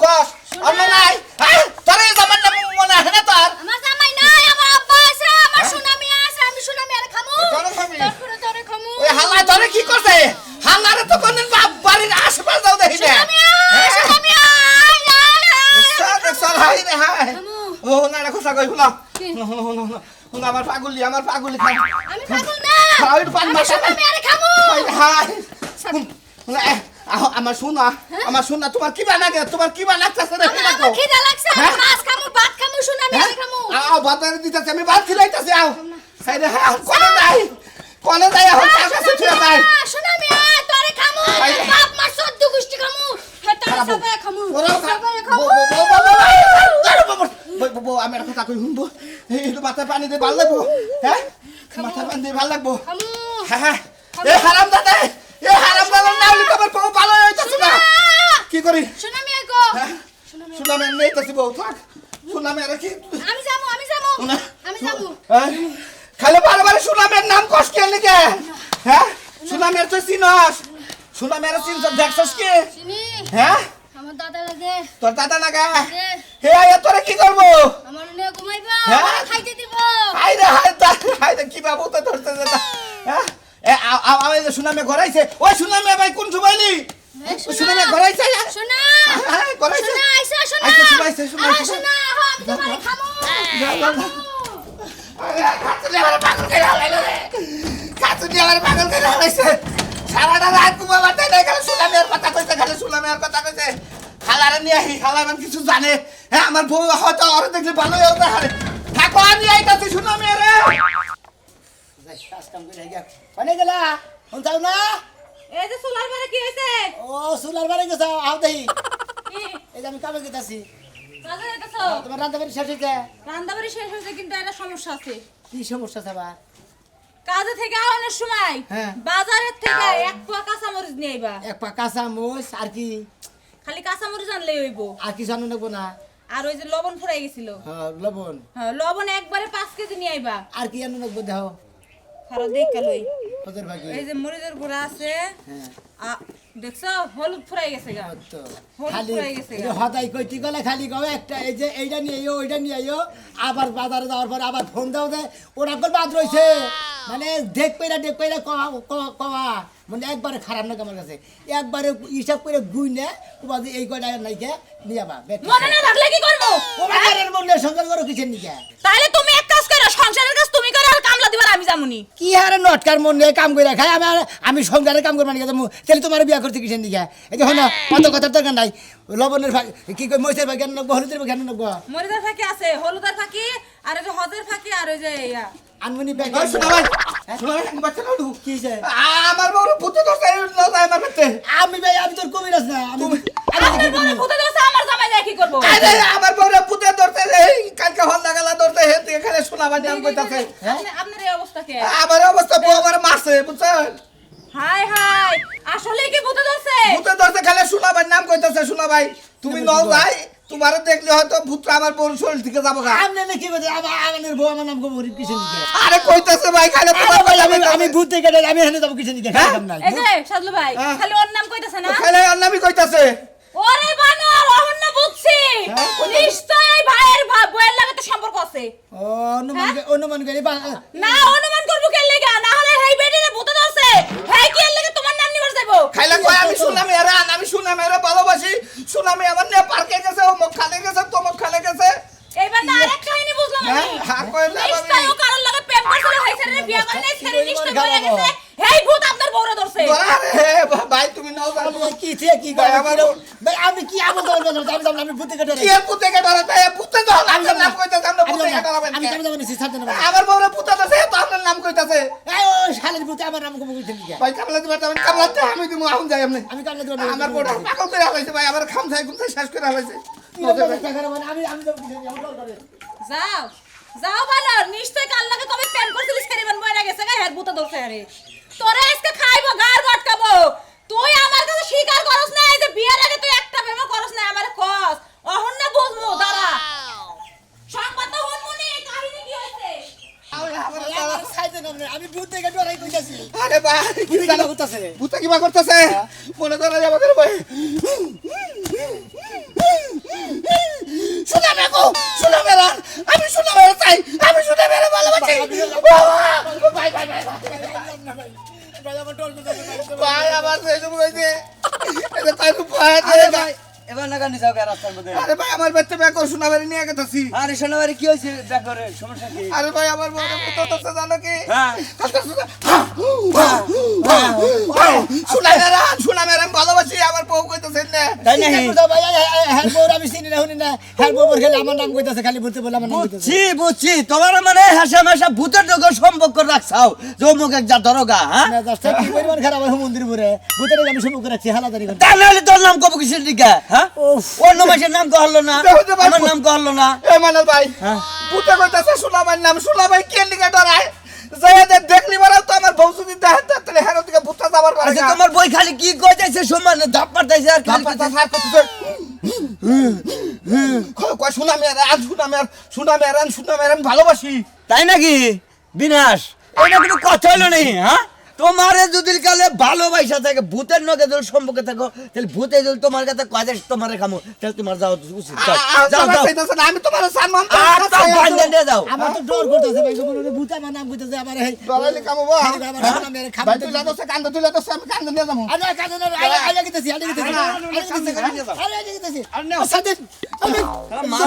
কস আমরা নাই তোর এই জামার নাম মনে হয় না তোর আমার জামাই নাই আমার আব্বা আছে আমার সুনামি আছে আমি সুনামি আর খামু তোরে খামু ওই হালা তোরে কি করছে হালারে তো কোনদিন বাড়ির আশেপাশে যাও দেখি না সুনামি সর হাই রে হাই ও না রাখো সাগই ফুলা আমার পাগলি খাই আমি পাগল না খাই পান মাসা সুনামি আর খামু হাই আমার সোনা তোমার কি বানাগতেছে রে আমার খিদা লাগছে মাছ খামু ভাত খামু সুনামি আর খামু ভাত দিতেছে আমি ভাত খিলাইতাছি সাই রে কোনে যাই এখন কার কাছে ছুঁয়ে যাই সুনামি তোরে খামু বাপ মার সদ্য গুষ্টি খামু হেটা সবাই খামু সবাই খামু আমি একটা কথা কই শুনবো এইটো মাথায় পানি দিয়ে ভাল লাগবো হ্যাঁ মাথায় পানি দিয়ে ভাল লাগবো হ্যাঁ এ হারাম দাদা নাম লিখে আমার বউ ভালো হইতাছে না কি করি সুনামি গো সুনামি নেইতাছি বউ থাক সুনামি আর কি আমি যাবো খালি বারবার সুনামের নাম কষ্ট কে লিখে হ্যাঁ সুনামের তো চিনস সুনামের চিনস দেখছস কি চিনি হ্যাঁ আমার দাদা লাগে তোর দাদা লাগা হে আয়া তোরে কি করব আমার নিয়ে ঘুমাইবা হ্যাঁ? খাইতে দিব হাই রে কি বাবু তো ধরতে যেটা হ্যাঁ আমি সুনামে ঘরাইছে ওই সুনামে ভাই কোন সুবাইলি সুনামে ঘরাইছে সোনা ঘরাইছে সোনা আইসা সোনা আইসা সোনা সোনা আমি তোমারে খামু খাতুনি আমার পাগল করে হালাইলো রে খাতুনি আমার পাগল করে হালাইছে সারাটা রাত ঘুমাবার তাই খালি সুনামের কথা কইছে হালারে নিয়ে হালামান কিছু জানে হ্যাঁ আমার বউ হয়তো ওরে দেখলে ভালোই হতে হারে থাকো আমি আইতাছি সুনামে রে কাজ কাম করে গিয়া কোনে গেলা ফোন যাও না এই যে সোলার বারে কি হইছে ও সুলার বাড়ি গেছ আও দেই কি এই যে আমি কামে গেতাছি কাজে যাইতাছো তোমার রান্না বাড়ি শেষ হইছে রান্দাবাড়ি শেষ হইছে কিন্তু একটা সমস্যা আছে কি সমস্যা থাবা কাজে থেকে আওয়ানোর সময় হ্যাঁ। বাজারের থেকে এক পোয়া কাঁচামরিচ নিয়ে আইবা এক পা কাঁচা মোষ আর কি খালি কাঁচামরিচ আনলেই হইব আর কি জানো নেবো না আর ওই যে লবণ ফুরাই গেছিল হ্যাঁ লবণ হ্যাঁ লবণ একবারে 5 কেজি নিয়ে আইবা আর কি জানো নেবো দেহ খারাপ দেখ লই ওদের ভাগে এই যে মরিচের গুঁড়া আছে হ্যাঁ দেখছো হলুদ ফুরাই গেছে গা তো হলুদ খালি ফুরাই গেছে গা হদাই কইতি গলে খালি কও একটা এই যে এইটা নিয়ে আইও ওইটা নিয়ে আইও আবার বাজারে যাওয়ার পর আবার ফোন দাও দে ওরা কল বাদ রইছে মানে দেখ কইরা কওয়া মানে একবারে খারাপ না আমার কাছে একবারে হিসাব করে গুই না ওবা যে এই কয়টা নাইকে নিয়াবা মনে না থাকলে কি করব ওবা কারের মনে সংসার করো কিছেন নিকা তাহলে তুমি এক কাজ করো সংসারের কাজ তুমি করো আর কামলা দিবার আমি জামুনি কি হারে নটকার মনে কাম করে খাই আমি সংসারে কাম করব না তাহলে তোমার বিয়া করতে কিছেন নিকা এই যে হলো কত কথার দরকার নাই লবণের ভাগ কি কই মইছের ভাগ কেন নব হলুদের ভাগ কেন নব মরিচের ফাঁকি আছে হলুদের ফাঁকি আর ওই যে হদের ফাঁকি আর ওই যে ইয়া আনমনি ব্যাগ শোনা ভাই আমি বাচ্চা না কি হইছে আমার বড় পুতে তো চাই না যায় আমার পেটে আমি ভাই আমি তোর কবিরাজ না আমি আপনার বড় পুতে দোছে আমার জামাই যায় কি করব আরে আমার বড় পুতে ধরতে এই কালকে হল লাগালা ধরতে হে তুই এখানে শোনা ভাই নাম কইতাছে আপনার এই অবস্থা কে আমার অবস্থা বউ আমার মারছে বুঝছেন হাই হাই আসলে কি পুতে দোছে পুতে ধরতে খালি শোনা ভাই নাম কইতাছে শোনা ভাই তুমি নও ভাই তোমারে দেখলে হয়তো ভূত আমার বড় শরীর থেকে যাবো গা আমনে না কি বলে আমাদের বউ আমার নাম গো গরিব কিসে নিকে আরে কইতাছে ভাই খালি তোমার ভাই আমি ভূত থেকে আমি এখানে যাব কিসে নিকে খাইতাম না এই যে সাদলু ভাই খালি ওর নাম কইতাছে না খালি আর নামই কইতাছে ওরে বানর ওহন না বুঝছি নিশ্চয় এই ভাইয়ের বউয়ের লাগে তো সম্পর্ক আছে ও অনুমান করি না অনুমান করব কে লাগা না হলে হেই বেটিরে ভূত ধরছে হেই কি লাগে তোমার নাম নিবার যাইবো খাইলা কই আমি শুনলাম এরা আমি শুনলাম এরা ভালোবাসি শুনলাম আমার নে পার্কে গেছে ও মুখ খালে গেছে তো মুখ খালে গেছে এইবার না আরেক কাহিনী বুঝলাম আমি হ্যাঁ কইলা নিশ্চয় ও কারোর লাগে প্রেম করছিল হেই ছেড়ে বিয়া করলে ছেড়ে নিশ্চয় বলে গেছে হেই ভূত আপনার বউরে ধরছে আরে ভাই তুমি নাও জানো কি থেকে কি ভাই আমি কি আমল করব আমি ভূত থেকে ডরে কি পুতে কে ধরে তাই পুতে তো আমি নাম কইতাছে আমরা পুতে কে ধরাবেন আমি কেন যাব না সিস্টার না আমার বউরে পুতে তো সে তো আপনার নাম কইতাছে এই ও শালের ভূত আমার নাম গো কইতে নিকে ভাই কামলা দিবা তুমি কামলাতে আমি তুমি আহুন যাই আমনে আমি কামলা দিব আমার বউটা পাগল করে হালাইছে ভাই আমার খাম খাই গুম শেষ করে হালাইছে আমি যাব কিসে নিকে আমার করে যাও যাও বানর নিশ্চয় কাল লাগে কবে প্রেম করছিলিস কেরিবান বইরা গেছে গা হের ভূত ধরছে আরে তোরে আজকে খাইবো গার গটকাবো তুই আমার কাছে স্বীকার করছ না এই যে বিয়ের আগে তুই একটা প্রেম করছ না আমারে কস অহন না বুঝমু দাঁড়া সংবাদ তো হনমুনি কাহিনী কি হইছে আমি ভূত থেকে ডরাই কইতাছি আরে ভাই ভূত গানা হইতাছে ভূত কিবা করতেছে মনে ধরে যাবে করে ভাই আরে ভাই এবার না গানি যাও রাস্তার মধ্যে আরে ভাই আমার বাচ্চা ব্যাগ করে সোনাবাড়ি নিয়ে গেছি। আরে সোনাবাড়ি কি হয়েছে ব্যাগরে সমস্যা কি আরে ভাই আমার বড় পুত্র তো জানো কি হ্যাঁ সোনামের ভালোবাসি আমার বউ কইতেছেন না তাই নাকি ভাই হ্যাঁ বউর আমি চিনি না শুনি না হ্যাঁ বউ খালি আমার নাম কইতাছে খালি বলতে বলে আমার নাম কইতাছে বুঝছি তোমার মানে হাসা মাসা ভূতের ডগর সম্পর্ক রাখছাও যে মুখ এক যা দরগা হ্যাঁ না জাস্ট কি পরিমাণ খারাপ হয় মন্দির পরে ভূতের আমি শুরু করেছি হালাদারি করে তা নাহলে তোর নাম কব কিসের দিকে হ্যাঁ অন্য মাসের নাম কহলো না আমার নাম কহলো না এ মানাল ভাই হ্যাঁ পুত্র কইতাছে সোনামার নাম সোনামাই কে লিখে ডরায় যাইতে দেখলি মারাও তো আমার বউ যদি দেখে তাহলে হেরো দিকে ভূতটা যাবার পারে আচ্ছা তোমার বই খালি কি কইতাছে সমান ধাপ পাঠাইছে আর খালি কয় সোনামের আমি ভালোবাসি তাই নাকি বিনাশ এটা কোনো কথা হলো নেই হ্যাঁ তোমারে যদি কালে ভালোবাসা থাকে ভূতের নগে যদি সম্পর্কে থাকো তাহলে ভূতে যদি তোমার কাছে কয় দেয় তোমারে খামো তাহলে তোমার যাওয়া উচিত যাও যাও আমি তোমার সানমান যাও আমার তো ডর করতেছে ভাই বলে ভূত আমার নাম কইতাছে আমার এই ডরাইলে কামবা আমার সোনা মেরে খাবে ভাই তুই লাদোছে কান্দ তুই লাদোছে আমি কান্দ নিয়ে যাবো আরে কাজে না আগে গিতেছি আরে গিতেছি সাথে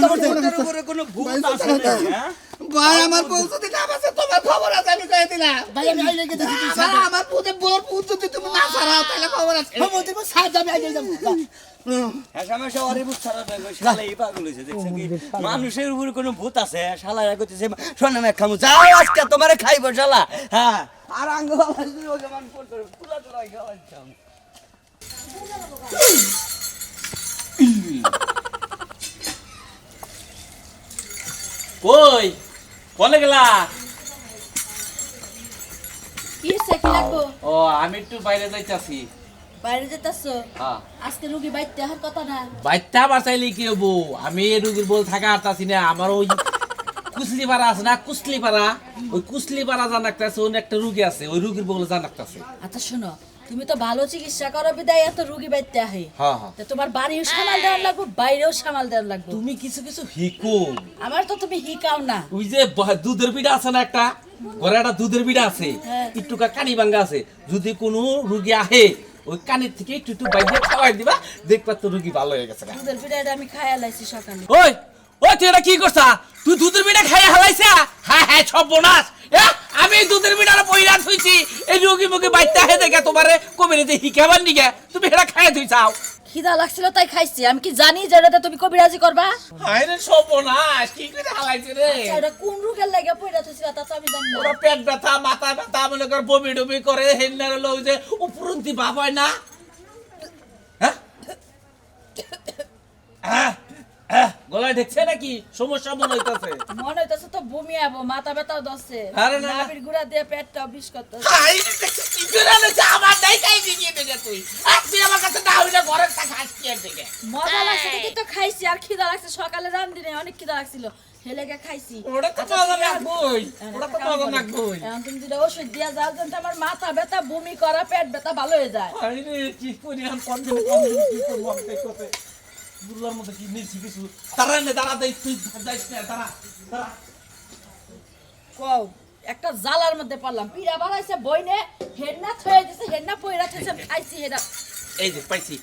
ভূতের উপরে কোনো ভূত আছে না হ্যাঁ ভাই আমার বউ যদি না বাসে তোমার খবর আছে আমি কই দিলাম ভাই আমি আগে গিতেছি আমার পুতে বোর পুত যদি তুমি না ছাড়াও তাহলে খবর আছে মন্দির পর সাথ আমি আগে যাব হাসামাশা ওরে ভূত ছাড়া নাই শালা এই পাগল হইছে দেখছো কি মানুষের উপরে কোনো ভূত আছে শালা কইতেছে শোনা মে খামু যাও আজকে তোমারে খাইবো শালা হ্যাঁ আর আঙ্গ বাবা যদি ওকে মান করতে পুরা তোরা খাওয়াইতাম কই কোনে গেলা? কি হইছে কি লাগবো ও আমি একটু বাইরে যাইতাছি। বাইরে যেতেছো হ্যাঁ আজকে রুগী বাইতে আর কথা না বাইতা বাঁচাইলে কি হবো? আমি এই রুগীর বল থাকা আরতাছি না। আমার ওই কুসলিপাড়া আছে না, কুসলিপাড়া, ওই কুসলিপাড়া জানাকতাছে ওই একটা রুগী আছে, ওই রুগীর বল জানাকতাছে। আচ্ছা শোনো তুমি তো ভালো চিকিৎসা করো বিদায় এত রুগী বাইতে আহে হ্যাঁ হ্যাঁ তো তোমার বাড়িও সামাল দেওয়ার লাগবে বাইরেও সামাল দেওয়ার লাগবে তুমি কিছু কিছু হিকো। আমার তো তুমি হিকাও না ওই যে দুধের বিড়া আছে না একটা ঘরে একটা দুধের বিড়া আছে, হ্যাঁ। একটুকা কানি ভাঙ্গা আছে, যদি কোনো রুগী আহে ওই কানের থেকে একটু একটু বাইরে খাওয়াই দিবা, দেখবা তো রুগী ভালো হয়ে গেছে। দুধের পিঠাটা আমি খাইয়া লাইছি সকালে ওই ওই তুই এটা কি করছা? তুই দুধের বিড়া খাইয়া হালাইছা? হ্যাঁ হ্যাঁ সব বোনাস। আমি এই দুধের বিড়াটা পইরা থুইছি, এই রুগী মুখে বাইতে আহে দেখে তোমারে কবিরে যে হিকাবার নিগে তুমি এটা খাইয়া থুইছাও। খিদা লাগছিল তাই খাইছি আমি কি জানি যে এটা তুমি কবিরাজি করবা হায় রে সব বোনাস, কি করে হালাইছে রে? এটা কোন রোগের লাগে পয়রা থইছিল তা তো আমি জানি না ওরা পেট ব্যথা মাথা ব্যথা মনে কর বমি ডমি করে হেন্নার লোক যে উপরন্তি ভাব হয় না। হ্যাঁ গলায় ঢেকছে নাকি? সমস্যা মনে হইতাছে। মনে হইতাছে তো বমি আবো মাথা ব্যথাও দছে আরে না, না। নাভির গুড়া দিয়ে পেটটা বিষ করতেছে হাই রে দেখছি কি করে আনেছে আমার নাই খাই দিয়ে দেখে তুই তুই আমার কাছে না হইলে ঘরের তা খাস কি আর দেখে মজা লাগছে দেখি তো খাইছি আর খিদা লাগছে সকালে রান্ধি নাই অনেক খিদা লাগছিল হেলেগে খাইছি ওটা তো মজা লাগবই, ওটা তো মজা লাগবই। এখন তুমি যদি ওষুধ দিয়া যাও যেন আমার মাথা ব্যথা বমি করা পেট ব্যথা ভালো হয়ে যায় হাই রে কি করি আমি কোন দিন কি করবো আমি দেখতে বুলার মধ্যে কি নিছি কিছু তারা নে দাঁড়া দেই তুই যাইস না দাঁড়া দাঁড়া। কও একটা জালার মধ্যে পড়লাম পিড়া বাড়াইছে বইনে হেডনা থয়ে দিছে হেডনা পয়রা থইছে খাইছি হেডা এই যে পাইছি,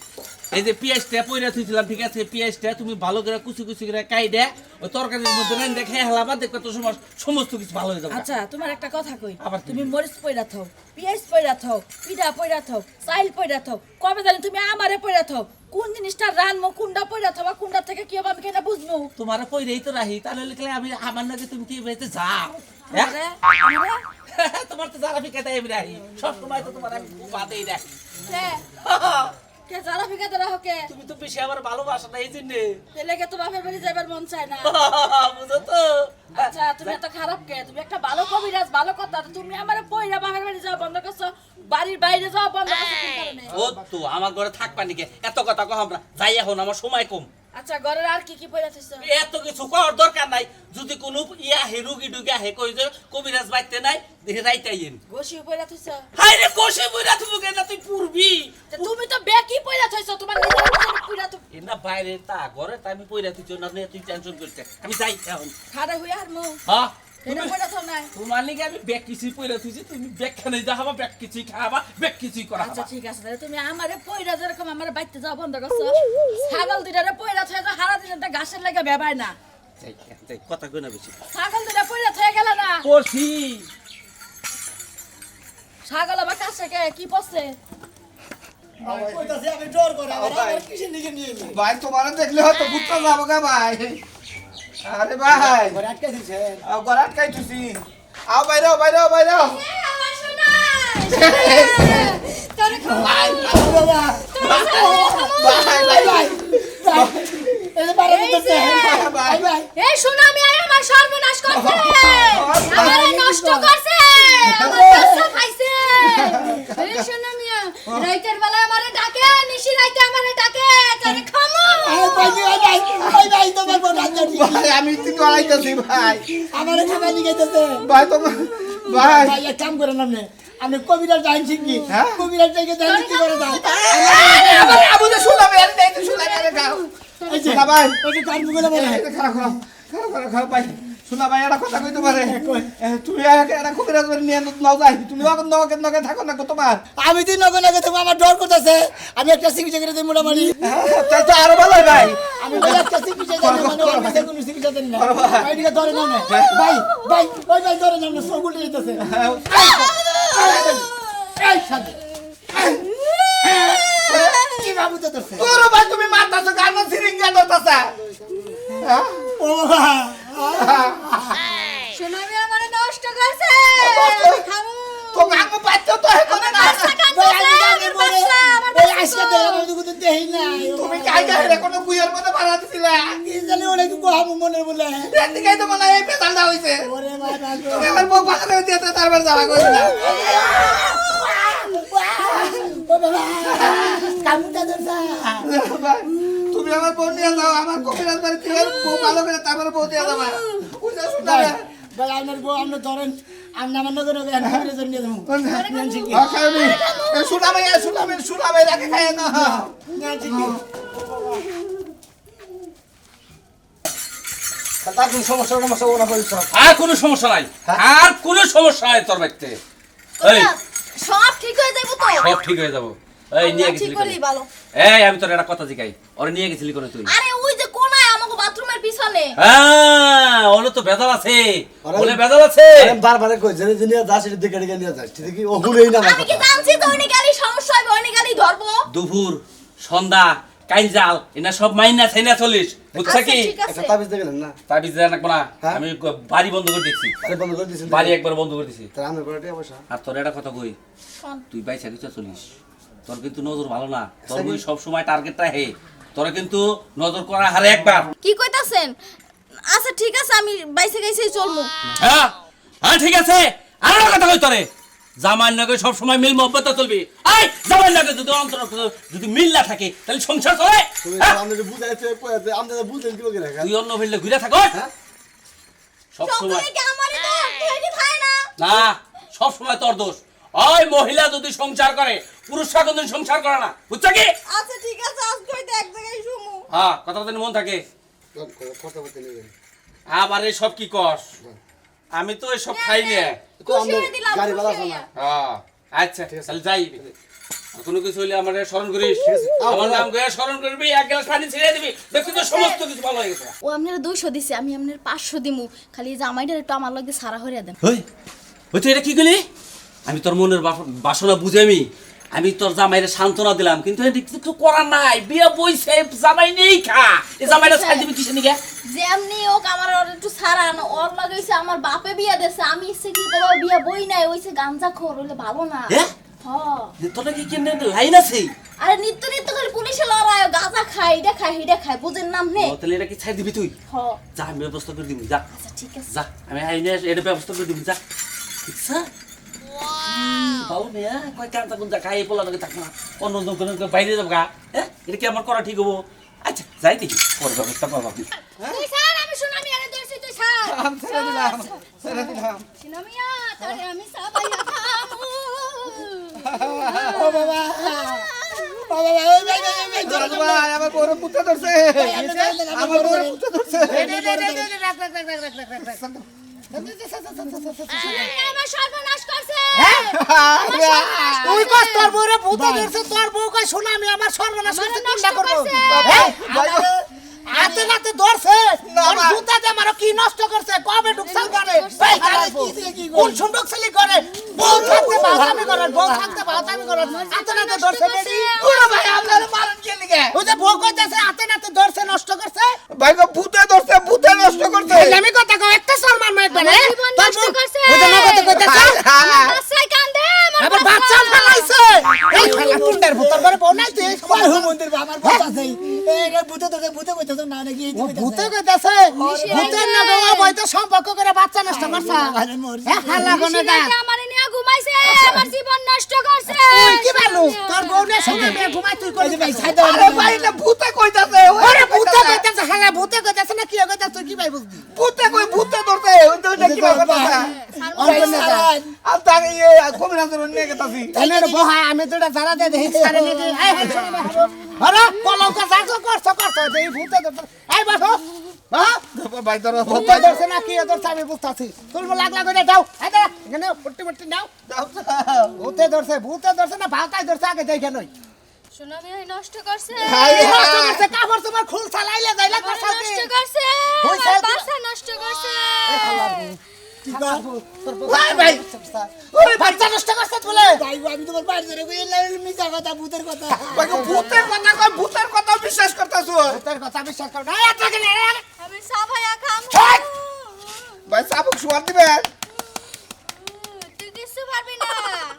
এই যে পেঁয়াজটা পয়রা থুইছিলাম, ঠিক আছে? পেঁয়াজটা তুমি ভালো করে কুচি কুচি করে কাইডে ওই তরকারির মধ্যে রান দেখে হেলাবা, দেখবে তো সমস্ত কিছু ভালো হয়ে যাবে। আচ্ছা তোমার একটা কথা কই আবার কি? তুমি মরিচ পয়রা থাও পেঁয়াজ পয়রা থাও পিড়া পয়রা থাও চাইল পয়রা থাও কবে জানি তুমি আমারে পয়রা থাও কোন জিনিসটা রানমো কোনটা পয়রা থাও কোনটা থেকে কি হবে আমি কেন বুঝবো তোমার পয়রাই তো রাহি, তাহলে লিখলে আমি আমার নাকি তুমি কি বেঁচে যাও? হ্যাঁ? আমারে তোমার তো যারা ফিকাতে আমি রাহি, সব সময় তো তোমার আমি বাদেই রাখি। কে জারা ফিকাতে রাখো কে তুমি তো বেশি আমার ভালোবাসা না এই জন্যে। এলাকে তো বাপের বাড়ি যাবার মন চায় না বুঝো তো? আচ্ছা তুমি এত খারাপ কে তুমি একটা ভালো কবিরাজ ভালো কথা তুমি আমারে পয়রা বাপের বাড়ি যাওয়া বন্ধ করছো বাড়ির বাইরে যাওয়া বন্ধ করছো কোন কারণে ও তো আমার ঘরে থাকবা নাকি? এত কথা কহ আমরা যাই, এখন আমার সময় কম। আচ্ছা ঘরের আর কি কি পয়রা থইছো এত কিছু করার দরকার নাই। যদি কোনো ইয়া হে রুগী ডুগি আহে কই যে কবিরাজ বাইতে নাই দেখে রাইতাইন। গোশি পয়রা থইছো হাই রে কোষে বইরা তুমি কেন তুই পূর্বি? তা তুমি তো বেকি পয়রা থইছো তোমার নিজের পয়রা তো এনা বাইরে তা ঘরে তা আমি পয়রা তুই না তুই টেনশন করছিস। আমি যাই এখন। খাড়া হই আর মু হ্যাঁ এটা পয়রা থাও নাই তোমার লিগে আমি ব্যাগ কিছুই পয়রা থুইছি, তুমি ব্যাগ খানে যাবা, ব্যাগ কিছুই খাবা, ব্যাগ কিছুই করা আচ্ছা খাবা। ঠিক আছে তাহলে তুমি আমারে পয়রা যেরকম আমার বাইতে যাও বন্ধ করছো ছাগল দুইটারে পয়রা থয়ে যাও হারা দিন একটা ঘাসের লাগা বেবায় না যাই কথা কই না বেশি ছাগল দুইটা পয়রা থয়ে গেল না করছি ছাগল আবার কাছে কে কি পড়ছে কইতাছে আমি ডর করে আমার কিসের দিকে নিয়ে নি ভাই তোমার দেখলে হয়তো বুঝতে যাবো গা ভাই। আরে ভাই ঘরে আটকে দিছেন ঘর আটকাই তুছি। আও বাইরে বাইরে বাইরে ভাই বাবা ভাই ভাই এই যে বারে দিতেছে ভাই ভাই এই সুনামি আয় আমার সর্বনাশ করছে আমারে নষ্ট করছে আমার ব্যবসা খাইছে এই সুনামি রাইতের বেলা আমারে ডাকে নিশি রাইতে আমারে ডাকে তোরে খামু ভাই তোমার বড় আন্দর ভাই আমি একটু দৌড়াইতেছি ভাই। আমারে খাবার দিকে দিতেছে ভাই তোমার ভাই ভাই এক কাম করেন আপনি কবিরাজ জানছেন কি হ্যাঁ? কবিরাজ থেকে জানেন কি করে দাও আমার আবু যে শুনলাম এর দেই তো শুনলাম এর গাও এই যে শোনা ভাই ওই যে কার মুখে বলে খারাপ খারাপ খারাপ খারাপ খারাপ ভাই শোনা ভাই একটা কথা কইতে পারে তুমি একটা কবিরাজ বাড়ি নিয়ে নাও যাই তুমি এখন নগে নগে থাকো না কত তোমার আমি দিন নগে নগে তোমার আমার ডর করতেছে আমি একটা চিকিৎসা করে দিই মোটামুটি তাই তো আরো ভালো ভাই আমি বলে একটা চিকিৎসা দেন মানে আমি যে কোনো চিকিৎসা দেন না ভাই দিকে ধরে নাও না ভাই ভাই ওই ভাই ধরে নাও না সব উল্টে যেতেছে এই শান্তি কি বাবু তো ধরছে তোর ভাই তুমি মারতাছো গান সিরিঙ্গা ধরতাছা হ্যাঁ ও বাবা সুনামি আমারে নষ্ট করছে করছে? খামু তো গান পাচ্ছো তো এখন না এই আজকে তো আমার দুটো দেই না তুমি কাই কাই রে কোনো কুইয়ের মধ্যে মারা দিছিলা কি জানি ওরে কি কহাবো মনে বলে এদিকে তো মনে হয় এই পেছালটা হইছে ওরে বাবা গো তুমি আমার বউ পাখা দিয়ে তো তারপর যাওয়া কইলা ও বাবা কামুটা ধরছা তুমি আমার বউ নিয়ে যাও আমার কবিরাজ বাড়ি থেকে বউ ভালো করে তারপরে বউ দিয়ে যাবা বুঝা শুনতা ভাই ভাই আপনার বউ আপনি ধরেন আপনি আমার নজর নজর এনে জন্য নিয়ে যাবো খাইবি শুনাবে রাখে খাই না তার কোন সমস্যা সমস্যা ওনা বলছ আর কোনো সমস্যা নাই, আর কোনো সমস্যা নাই তোর বাইতে। এই সব ঠিক হয়ে যাইবো তো সব ঠিক হয়ে যাবো। এই নিয়ে ঠিক গেছিলি করলি কোনে? ভালো এই আমি তোর একটা কথা জিগাই, ওরে নিয়ে গেছিলি কোনে তুই? আরে ওই যে কোনায় আমাকে বাথরুমের পিছনে হ্যাঁ ওলে তো বেজাল আছে, ওলে বেজাল আছে। বারবারে কই জেনে জেনে যাস এটা দিকে দিকে নিয়ে যাস ঠিক কি ও হুলেই না আমি কি জানছি তো ওইনি গালি সমস্যা হবে ওইনি গালি ধরবো দুপুর সন্ধ্যা কাইজাল এনা সব মাইনা ছাইনা চলিস, বুঝছ কি? ঠিক আছে একটা তাবিজ দেখলেন না তাবিজ দেয়া নাকবো না, হ্যাঁ? আমি বাড়ি বন্ধ করে দিচ্ছি, আরে বন্ধ করে দিছেন বাড়ি একবার বন্ধ করে দিছি। তার আমি পড়াটি অবশ্য আর তোর একটা কথা কই, শোন। তুই বাইসা কিছু চলিস, তোর কিন্তু নজর ভালো না, তোর বই সব সময় টার্গেটটা হে, তোর কিন্তু নজর করা হারে একবার। কি কইতাছেন? আচ্ছা ঠিক আছে আমি বাইসে গাইছেই চলমু হ্যাঁ হ্যাঁ ঠিক আছে। আর একটা কথা কই তোরে, জামাই নাকি সব সময় মিল মহব্বত চলবি। এই জামাই নাকি যদি অন্তর যদি মিল না থাকে তাহলে সংসার চলে? তুমি হ্যাঁ? আমাদের বুঝাইতে কইতে আমাদের বুঝেন কি করে রাখা তুই অন্য ফেললে ঘুরে থাকো সব সময় সবগুলো কি আমারই তো তুই কি খায় না না, সব সময় তোর দোষ। ওই মহিলা যদি সংসার করে পুরুষরা কোনদিন সংসার করে না, বুঝছ কি? আচ্ছা ঠিক আছে আজকে হইতে এক জায়গায় শুমু হ্যাঁ কথা বলতে মন থাকে। কথা বলতে নেই আবার এই সব কি কর, আমি তো এসব খাই না। তো আমাদের গাড়ি বালা আছে না হ্যাঁ আচ্ছা তাহলে যাই, আর কোনো কিছু হইলে আমার স্মরণ করিস, আমার নাম করে স্মরণ করবি, এক গ্লাস পানি ছেড়ে দিবি, দেখবি তো সমস্ত কিছু ভালো হয়ে গেছে। ও আপনারা 200 দিছে আমি আপনার 500 দিমু খালি এই জামাইটার একটু আমার লগে সারা হইরা দেন ওই ওই তুই এটা কি করলি? আমি তোর মনের বাসনা বুঝে আমি তোর জামাইরে সান্ত্বনা দিলাম, কিন্তু এটা কিছু করার নাই, বিয়ে বইছে জামাই নেই খা, এই জামাইটা ছাড় দিবি কিসে নিকে? যেমনি হোক আমার ওর একটু সারান ওর লগে হইছে আমার বাপে বিয়া দেছে আমি ইচ্ছে কি করব বিয়া বই নাই হইছে গাঞ্জা খোর হইলে ভালো না হ্যাঁ হ্যাঁ তোর কি কেন লাইন আছে? আরে নিত্য নিত্য করে পুলিশে লড়ায় গাঁজা খায় এটা খায় বুঝেন নাম নে ও, তাহলে এটা কি ছাড় দিবি তুই? হ যা আমি ব্যবস্থা করে দিবি, যা আচ্ছা ঠিক আছে যা আমি আইনে এটা ব্যবস্থা করে দিবি, যা ঠিক আছে? ভালো মেয়ে কয় কান্তা কুন্তা খাই পোলা নাকি থাক না, অন্য অন্য কোনো বাইরে যাবো গা, হ্যাঁ এটা কি আমার করা ঠিক হবো? আচ্ছা যাই দেখি পরে ব্যবস্থা পাবো আপনি। তুই স্যার আমি সুনামি আরে ধরছি তুই স্যার ছেড়ে দিলাম ছেড়ে দিলাম সুনামিয়া তারে আমি সাবাইয়া খামু ও বাবা ও বাবা ওই ভাই ভাই ধরে ভাই আমার বড় পুত্র ধরছে আমার বড় পুত্র ধরছে আমার সর্বনাশ করছে তুই কস তোর বউরে ভূতে ধরছে, তোর বউ কই শোনা আমি আমার সর্বনাশ করতে কোনটা করব? হাতে নাতে ধরছে, আর জুতা দিয়ে আমারও কি নষ্ট করছে, কবে ঢুকছাল করে, ভাই কোন সুন্দর ছেলে করে, বউ থাকতে বাতামি করে, বউ থাকতে বাতামি করে, হাতে নাতে ধরছে বেডি। পুরো ভাই আপনারা মারেন কে লিগে? ওই যে বউ কইতাছে হাতে নাতে ধরছে নষ্ট করছে, ভাই গো ভূতে ধরছে, ভূতে নষ্ট করছে। এই আমি কথা কও একটা সলমান মাইকবে না, জীবন তোর নষ্ট বউ করছে। ওই যে নগদ কইতাছে বাচ্চাই কান্দে আবার বাচ্চা ফেলাইছে, এই ফেলা কুন্ডার ভূতর ঘরে বউ নাই তুই কয় মন্দির আমার কথা আছে এই ভূতে তো ভূতে কইতাছ না নাকি ও ভূতে কইতাছে, ভূতের না গো বইতো সম্পর্ক করে বাচ্চা নষ্ট করছা, আরে মরছি হ্যাঁ হালা কোনে দা আমারে নিয়ে ঘুমাইছে আমার জীবন নষ্ট করছে তুই কি বালু তোর বউ নে সঙ্গে মেয়ে ঘুমাই তুই কই ভাই ভাই ছাই দাও আরে ভাই না ভূতে কইতাছে। ওরে ভূতে কইতাছে হালা ভূতে কইতাছে না কি কইতাছে তুই কি ভাই বুঝবি ভূতে কই ভূতে ধরছে। ওই তো কি কইতাছে? আর তার ইয়ে কবিরাজের নিয়ে গেতাছি। তাহলে রে বহা আমি তোটা জানা দে দেই সারে নে দে আই হাই শুনি আরে কলঙ্ক জাগো করছ এই ভূতে ধরছে আই বসো হ্যাঁ ভাই ধরো ভূতে ধরছে না কি ধরছে আমি বুঝতাছি তুই লাগলা কইরা দাও আই দা এখানে পট্টি পট্টি নাও ভূতে ধরছে না ভাতাই ধরছে আগে দেখে নই শোনো আমি নষ্ট করছে নষ্ট করছে কাপড় তোমার খুল চালাইলে যাইলা করছাতে নষ্ট করছে ওই আমার সাইড- বাচ্চা নষ্ট করছে ভাই ভাই ওরে বাচ্চা নষ্ট করছে বলে ভাই আমি তোমার বাড়ি ধরে কই মিছা কথা ভূতের কথা ভাই গো ভূতের কথা কই, ভূতের কথা বিশ্বাস করতাছো? তোর কথা বিশ্বাস কর না এত কেন আমি সাভায়া খাম ছাড়! ভাই সাবক শুয়ার দিবেন। তুই কিছু পারবি না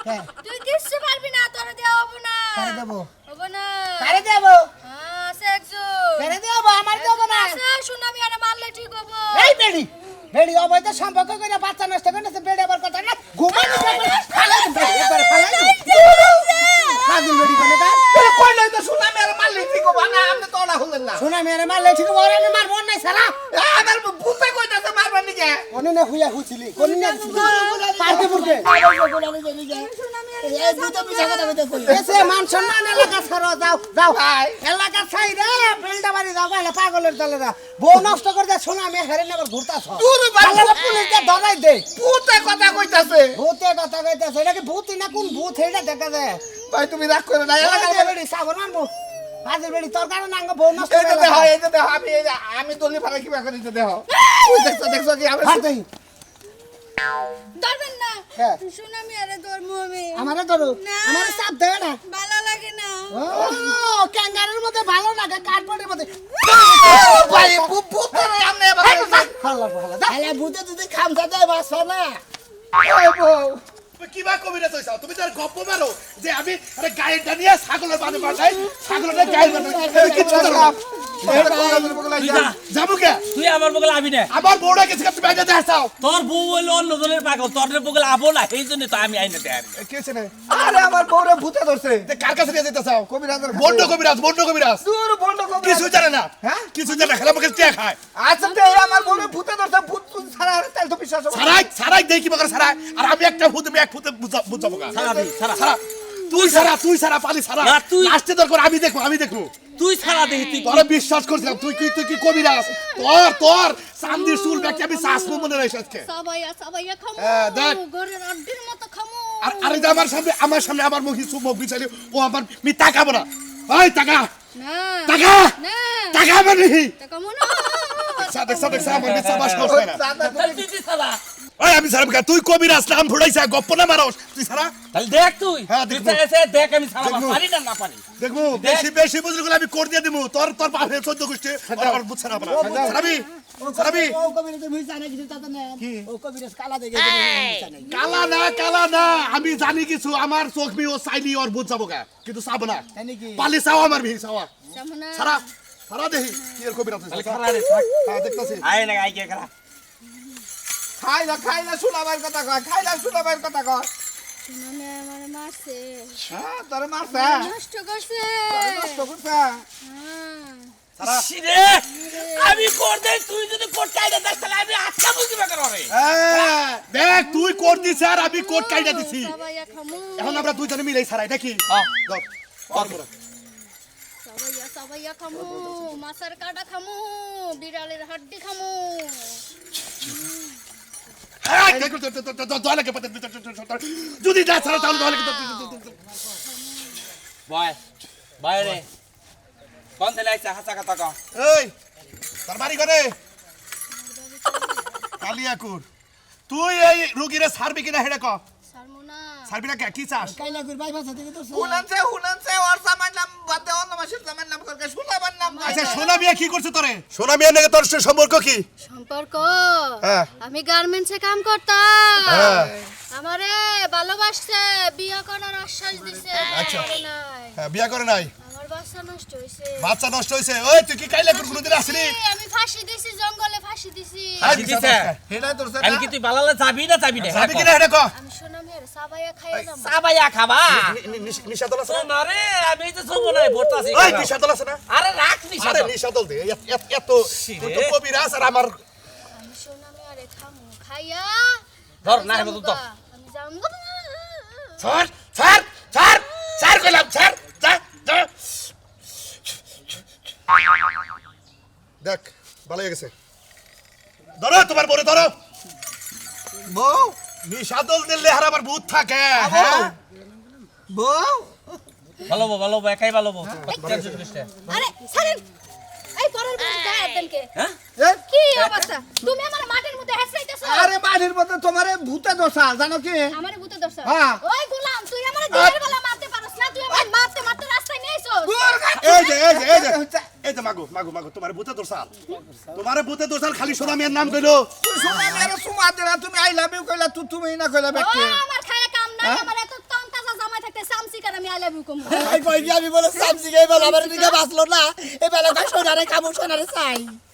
হ্যাঁ। তুই কিছু পারবি না তোর দেওয়া হবে না কারে দেবো হবে না কারে দেব হ্যাঁ সেক্সু কারে দেব আমার দেব না শোনো আমি আরে মারলে ঠিক হবো এই বেড়ি বেড়ি অবৈধ সম্পর্ক করে বাচ্চা নষ্ট করে বেড়ি আবার কথা না ঘুমাই না ফালাই একবার ফালাই ফাজিল বেড়ি কোনে দা এ কই নাই তো শুনা মেরে মারলি ঠিক হবে না, আপনি তো না হলেন না। শোনা মেরে মারলে ঠিক ওরে আমি মারব নাই সারা আমার ভূতে কইতাছে মারবার নিকে। কোনে না হুইয়া হুছিলি কোনে না পারতে পুরকে এই ভূতে মিছা কথা কইতাছ এসে মান সম্মান এলাকা ছাড়ো যাও যাও এলাকা ছাই রে বেলডা বাড়ি যাও গালে পাগলের দলে না বউ নষ্ট করে দে শোনা মে হেরে নেবার ঘুরতাছ দূর ভাই, পুলিশ দে ধরাই দে ভূতে কথা কইতাছে। ভূতে কথা কইতাছে এটা কি ভূত না কোন ভূত এটা দেখা যায় ভাই তুমি রাগ করে না, এলাকার এলাকার বেড়ি সাগর মানবো হাজির বেড়ি তোর কারণে আঙ্গ বউ নষ্ট এই যে করে দেখো, এই যে দেখো, আমি দলি ফালা কিবা করি তো দেখো। ওই দেখছো কি আমি হাতেই ধরবেন না হ্যাঁ শোনো আমি আরে ধর্ম আমি আমারে ধরো না। আমারে চাপ দেয় না ভালো লাগে না ও ক্যাঙ্গারুর মধ্যে ভালো লাগে কাঠপটের মধ্যে ভাই ভূতের আমনে এবার হাল্লা হাল্লা যা আরে ভূতে যদি খামসা দেয় বাসা না ওই বউ। তুমি কিবা কবিরা তৈছ তুমি তার গপ্প মারো যে আমি আরে গায়ের ডানিয়া ছাগলের বানে বাসাই ছাগলের গায়ের বানে কিছু তো না তুই যা, যাবো কে তুই আমার বগলে আবি না আমার বউটা গেছে তুমি আইনা দেখাও তোর বউ হইলো অন্যজনের পাগল তোর বগলে আবো না এই জন্য তো আমি আইনে দেয় কেছে না আরে আমার বউরে ভূতে ধরছে। কার কাছে নিয়ে যেতে চাও কবিরাজের বন্ড কবিরাজ দূর বন্ধ কবিরাজ। কিছু জানে না হ্যাঁ? কিছু জানে না খেলা মুখে টিয়া খায় আচ্ছা তে আমার বউরে ভূতে ধরছে, ভূত ছাড়া আর তাই তো বিশ্বাস হবে না। সারাই দেই কি বকর সারাই আর আমি একটা ভূত আমি এক ভূতে বুঝাবো কা সারা দিই সারা সারা তুই সারা পালি সারা না, তুই- লাস্টে দরকার আমি দেখবো তুই সারা দেখি তুই তোরা বিশ্বাস করছিলাম তুই কি কবিরাজ তোর চান্দির চুল ব্যাকে আমি শাসমু মনে রাখিস আজকে সাবাইয়া খামু হ্যাঁ, দেখ। ঘরের আড্ডির মতো খামু আর আরে যে আমার সামনে আমার মুখে চুমক বিচারি ও আমার মি তাকাবো না ওই টাকা না টাকা না টাকা আমার নেই কামু না দেখছা আমার মিথ্যা বাস করছে না দাদা তাহলে তুই সারা ওই আমি সারা তুই কবিরাজ নাম ফুড়াইছা গপ্প না মারস তুই সারা তাহলে দেখ তুই হ্যাঁ, তুই দেখবো। এসে দেখ আমি সারা দেখবো। পারি না পারি দেখবো বেশি বুঝলি গুলো আমি কোর দিয়ে দিমু তোর বাপে 14 গোষ্ঠী আর বুঝছ না সারাবি ও কবিরা তুমি জানে কিছু তাতে না ও কবিরা কালা দেখে মিছা নাই কালা না আমি জানি কিছু আমার চোখ মি ও চাইলি ওর বুঝ যাবো গা কিন্তু চাবো না তাই নাকি পালি চাও আমার ভি চাওয়া কামু না সারা দেখি কি এর কবিরা তুই খারা রে থাক হ্যাঁ দেখতাছি আয় না আই কে খারা খাই না শুনাবার কথা কয়, খাই না শুনাবার কথা কয়। মানে আমার মারছে হ্যাঁ তোরে মারছে, নষ্ট করছে নষ্ট করছে। হ্যাঁ শিরে আমি কোর দেই তুই যদি কোট কাইদা দেখ তাহলে আমি আচ্ছা বুঝি বেকার হবে দেখ তুই কোট দিছ আর আমি কোট কাইটা দিছি সাবাইয়া খামু এখন আমরা দুইজনে মিলাই সারাই নাকি হ্যাঁ ধর আর বড় সাবাইয়া খামু মাছের কাটা খামু বিড়ালের হাড্ডি খামু হ্যাঁ, দয়া লাগে যদি না ছাড়া তাহলে দয়া লাগে বয় বয় রে কোন থেকে আইছে হাসা কথা কও এই তোর বাড়ি করে কালিয়াকুর তুই এই রুগীরে ছাড়বি কিনা হেডে ক ছাড়বি না কি চাস কাইলাকুর বাইপাস থেকে তো হুনানছে ওর জামাই নাম বাদ দে অন্য মাসের জামাই নাম করকে সুলাবার নাম আচ্ছা সোনা মিয়া কি করছে তোরে সোনা মিয়া নাকি তোর সাথে সম্পর্ক কি সম্পর্ক হ্যাঁ। আমি গার্মেন্টসে কাম করতাম হ্যাঁ। আমারে ভালোবাসছে বিয়ে করার আশ্বাস দিছে আচ্ছা। করে নাই। হ্যাঁ বিয়া করে নাই আমার বাচ্চা নষ্ট হইছে বাচ্চা নষ্ট হইছে ওই তুই কি কাইলাকুর কোনদিন আসলি আমি ফাঁসি দিছি জঙ্গলে ফাঁসি দিছি ফাঁসি দিছে? হেডাই তোর আমি কি তুই বালালে যাবি না যাবি না যাবি কিনা হেডে ক আমি সোনামের সাবাইয়া খাইয়া যাবো সাবাইয়া খাবা নিশাদল আছে না? সোনারে আমি তো সব নাই ভরতাছি ওই নিশাদল আছে না আরে রাখ নিশা আরে নিশাদল দে এত তুই তো কবিরাজ আর আমার আমি সোনামের খামু খাইয়া ধর, আমি না, যামু হেমন্ত, ধর। গা, আমি যামু ছাড় ছাড় ছাড় ছাড় কইলাম ছাড় যা যা দেখ ভালো হয়ে গেছে ধরো তোমার বড় ধরো বউ নিশাদল দিলে হার আমার ভূত থাকে হ্যাঁ বউ ভালো একাই ভালো টেনশন করিস না আরে ছাড়েন এই পরের বছর গায়ে দেন কে হ্যাঁ কি অবস্থা তুমি আমার মাটির মধ্যে হেসরাইতেছো আরে বাড়ির মধ্যে তোমারে ভূতে দশা জানো কি আমারে ভূতে ধরছ হ্যাঁ। ওই গোলাম তুই আমারে দিনের বেলা মারতে পারছ না তুই আমারে মারতে মারতে রাস্তায় নিয়ে আইছস এই যে মাগো তোমার ভূতে দোসাল তোমার ভূতে দোসাল খালি সোনা মিয়ার নাম কইলো সুমামের সুমা দিলা তুমি আই লাভ ইউ কইলা তুমি না কইলা ও ব্যক্তি আমার খায়া কাম নাই আমার এত তন্তাজা জামাই থাকতে সামসি কার আমি আই লাভ ইউ কম এই কই কি আমি বলে সামসি গাই বল আমার দিকে বাঁচলো না এই বেলা কই সোনারে কামু সোনারে চাই